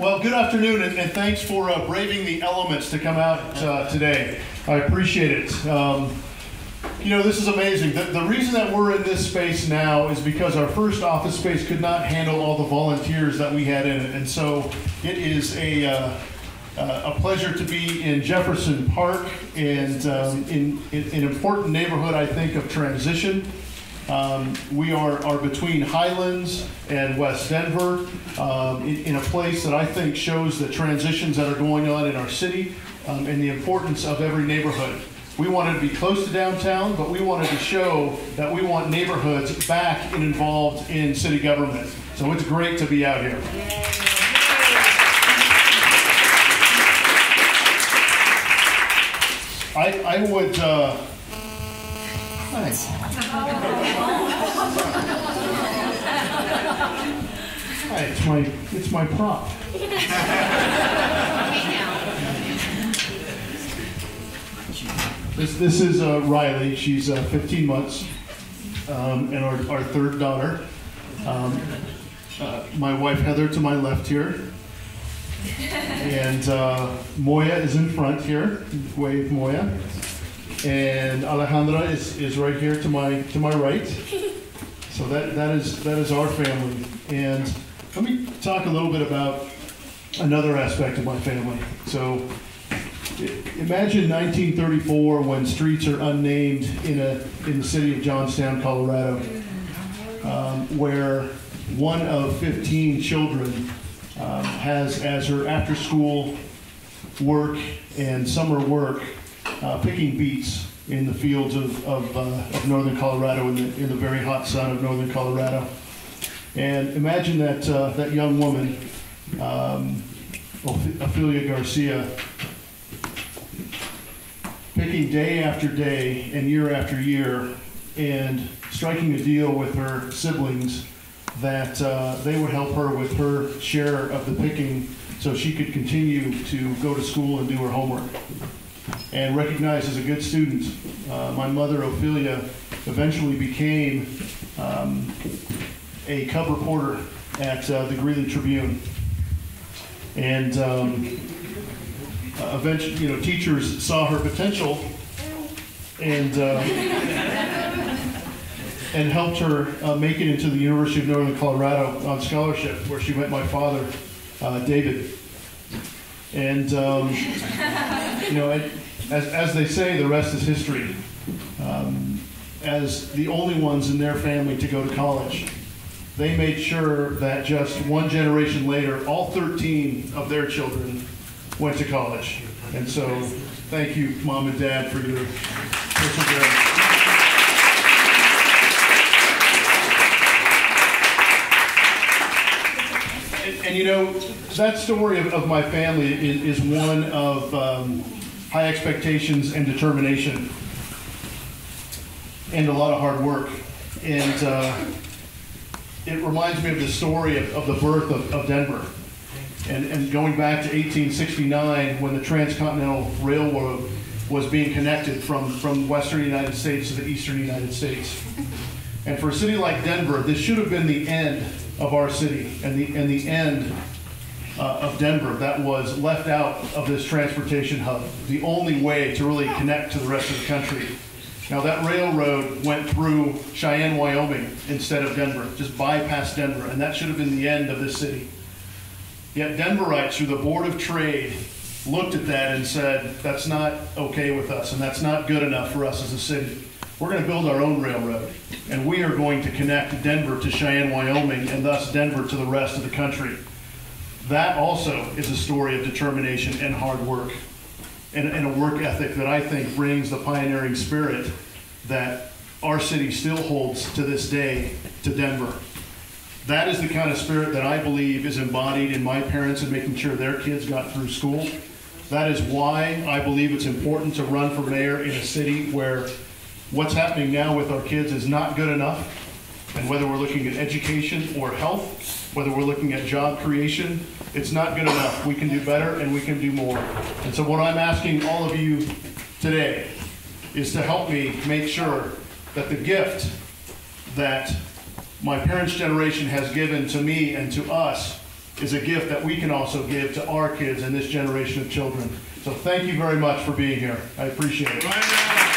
Well, good afternoon, and thanks for braving the elements to come out today. I appreciate it. You know, this is amazing. The reason that we're in this space now is because our first office space could not handle all the volunteers that we had in it, and so it is a pleasure to be in Jefferson Park and in an important neighborhood, I think, of transition. We are between Highlands and West Denver in a place that I think shows the transitions that are going on in our city and the importance of every neighborhood. We wanted to be close to downtown, but we wanted to show that we want neighborhoods back and involved in city government. So it's great to be out here. I would... Nice. Hi, it's my prop. This is Riley. She's 15 months, and our third daughter. My wife Heather to my left here, and Moya is in front here. Wave, Moya. And Alejandra is right here to my right. So that is our family. And let me talk a little bit about another aspect of my family. So imagine 1934 when streets are unnamed in the city of Johnstown, Colorado, where one of 15 children has as her after-school work and summer work picking beets in the fields of northern Colorado, in the very hot sun of northern Colorado. And imagine that young woman, Ophelia Garcia, picking day after day and year after year and striking a deal with her siblings that they would help her with her share of the picking so she could continue to go to school and do her homework. And recognized as a good student, my mother, Ophelia, eventually became a cub reporter at the Greeley Tribune. And eventually, you know, teachers saw her potential and helped her make it into the University of Northern Colorado on scholarship, where she met my father, David. And you know, as they say, the rest is history. As the only ones in their family to go to college, they made sure that just one generation later, all 13 of their children went to college. And so, thank you, Mom and Dad, for your perseverance. And you know, that story of my family is one of high expectations and determination and a lot of hard work. And it reminds me of the story of the birth of Denver. And going back to 1869, when the Transcontinental Railroad was being connected from the western United States to the eastern United States. And for a city like Denver, this should have been the end of our city and the end of Denver that was left out of this transportation hub, the only way to really connect to the rest of the country. Now that railroad went through Cheyenne, Wyoming instead of Denver, just bypassed Denver, and that should have been the end of this city. Yet Denverites, through the Board of Trade, looked at that and said, that's not okay with us, and that's not good enough for us as a city. We're going to build our own railroad, and we are going to connect Denver to Cheyenne, Wyoming, and thus Denver to the rest of the country. That also is a story of determination and hard work, and a work ethic that I think brings the pioneering spirit that our city still holds to this day to Denver. That is the kind of spirit that I believe is embodied in my parents and making sure their kids got through school. That is why I believe it's important to run for mayor in a city where what's happening now with our kids is not good enough. And whether we're looking at education or health, whether we're looking at job creation, it's not good enough. We can do better and we can do more. And so what I'm asking all of you today is to help me make sure that the gift that my parents' generation has given to me and to us is a gift that we can also give to our kids and this generation of children. So thank you very much for being here. I appreciate it.